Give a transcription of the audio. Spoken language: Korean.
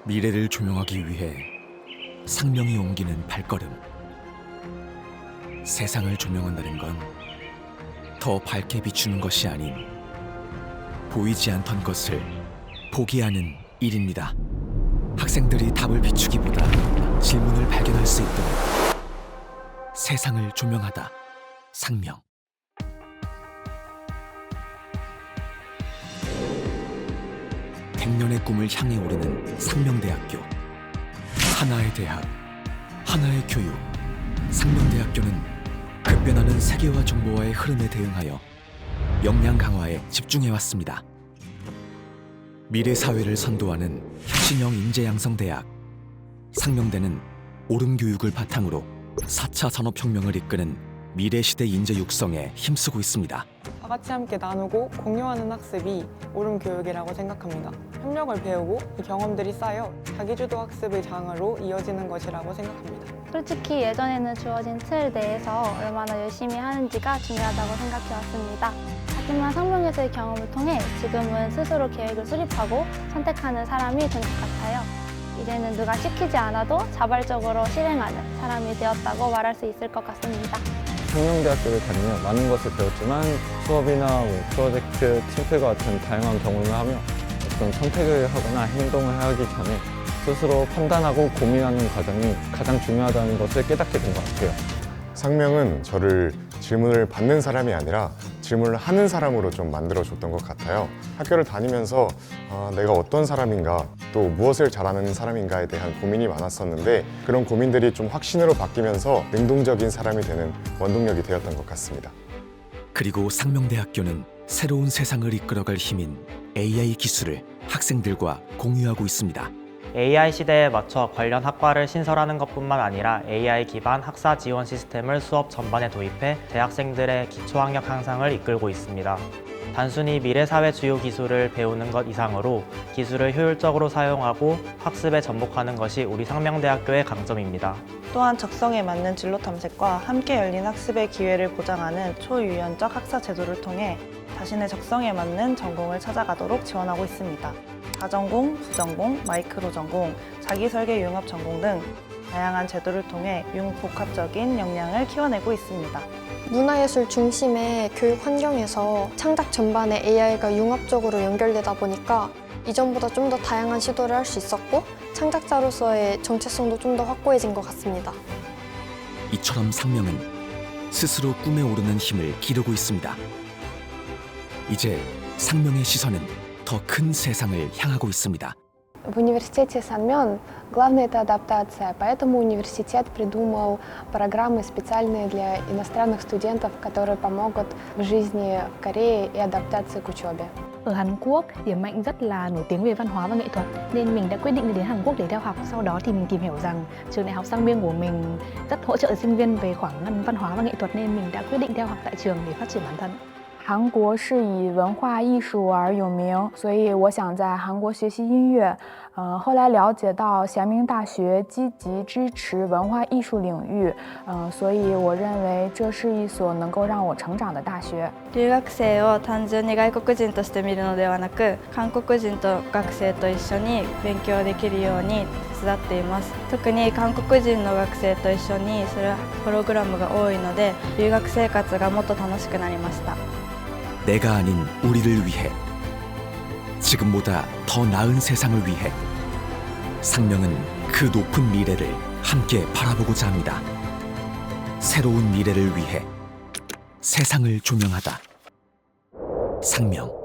미래를 조명하기 위해 상명이 옮기는 발걸음. 세상을 조명한다는 건 더 밝게 비추는 것이 아닌 보이지 않던 것을 보게 하는 일입니다. 학생들이 답을 비추기보다 질문을 발견할 수 있도록 세상을 조명하다. 상명. 백년의 꿈을 향해 오르는 상명대학교. 하나의 대학, 하나의 교육. 상명대학교는 급변하는 세계화 정보화의 흐름에 대응하여 역량 강화에 집중해왔습니다. 미래 사회를 선도하는 혁신형 인재 양성 대학. 상명대는 옳은 교육을 바탕으로 4차 산업혁명을 이끄는 미래 시대 인재 육성에 힘쓰고 있습니다. 다 같이 함께 나누고 공유하는 학습이 옳은 교육이라고 생각합니다. 협력을 배우고 이 경험들이 쌓여 자기주도 학습의 장으로 이어지는 것이라고 생각합니다. 솔직히 예전에는 주어진 틀 내에서 얼마나 열심히 하는지가 중요하다고 생각해왔습니다. 하지만 상명에서의 경험을 통해 지금은 스스로 계획을 수립하고 선택하는 사람이 된 것 같아요. 이제는 누가 시키지 않아도 자발적으로 실행하는 사람이 되었다고 말할 수 있을 것 같습니다. 상명대학교를 다니며 많은 것을 배웠지만 수업이나 프로젝트, 팀플과 같은 다양한 경험을 하며 어떤 선택을 하거나 행동을 하기 전에 스스로 판단하고 고민하는 과정이 가장 중요하다는 것을 깨닫게 된 것 같아요. 상명은 저를 질문을 받는 사람이 아니라 질문을 하는 사람으로 좀 만들어줬던 것 같아요. 학교를 다니면서 내가 어떤 사람인가, 또 무엇을 잘하는 사람인가에 대한 고민이 많았었는데 그런 고민들이 좀 확신으로 바뀌면서 능동적인 사람이 되는 원동력이 되었던 것 같습니다. 그리고 상명대학교는 새로운 세상을 이끌어갈 힘인 AI 기술을 학생들과 공유하고 있습니다. AI 시대에 맞춰 관련 학과를 신설하는 것뿐만 아니라 AI 기반 학사 지원 시스템을 수업 전반에 도입해 대학생들의 기초학력 향상을 이끌고 있습니다. 단순히 미래사회 주요 기술을 배우는 것 이상으로 기술을 효율적으로 사용하고 학습에 전복하는 것이 우리 상명대학교의 강점입니다. 또한 적성에 맞는 진로 탐색과 함께 열린 학습의 기회를 보장하는 초유연적 학사 제도를 통해 자신의 적성에 맞는 전공을 찾아가도록 지원하고 있습니다. 다전공, 부전공, 마이크로 전공, 자기설계 융합 전공 등 다양한 제도를 통해 융복합적인 역량을 키워내고 있습니다. 문화예술 중심의 교육 환경에서 창작 전반에 AI가 융합적으로 연결되다 보니까 이전보다 좀 더 다양한 시도를 할 수 있었고 창작자로서의 정체성도 좀 더 확고해진 것 같습니다. 이처럼 상명은 스스로 꿈에 오르는 힘을 기르고 있습니다. 이제 상명의 시선은 더 큰 세상을 향하고 있습니다. В университете Санмён главное – это адаптация, поэтому университет придумал программы специальные для иностранных студентов, которые помогут в жизни в Корее и адаптации к учебе. Ở Hàn Quốc, điểm mạnh rất là nổi tiếng về văn hóa và nghệ thuật nên mình đã quyết định đi đến Hàn Quốc để theo học. Sau đó thì mình tìm hiểu rằng trường đại học Sang Miên của mình rất hỗ trợ sinh viên về khoản văn hóa và nghệ thuật nên mình đã quyết định theo học tại trường để phát triển bản thân. 韩国是以文化艺术而有名，所以我想在韩国学习音乐。后来了解到咸明大学积极支持文化艺术领域，所以我认为这是一所能够让我成長的大学。留学生を単純に外国人として見るのではなく、韓国人と学生と一緒に勉強できるように手伝っています。特に韓国人の学生と一緒にするプログラムが多いので、留学生活がもっと楽しくなりました。 내가 아닌 우리를 위해, 지금보다 더 나은 세상을 위해 상명은 그 높은 미래를 함께 바라보고자 합니다. 새로운 미래를 위해 세상을 조명하다. 상명.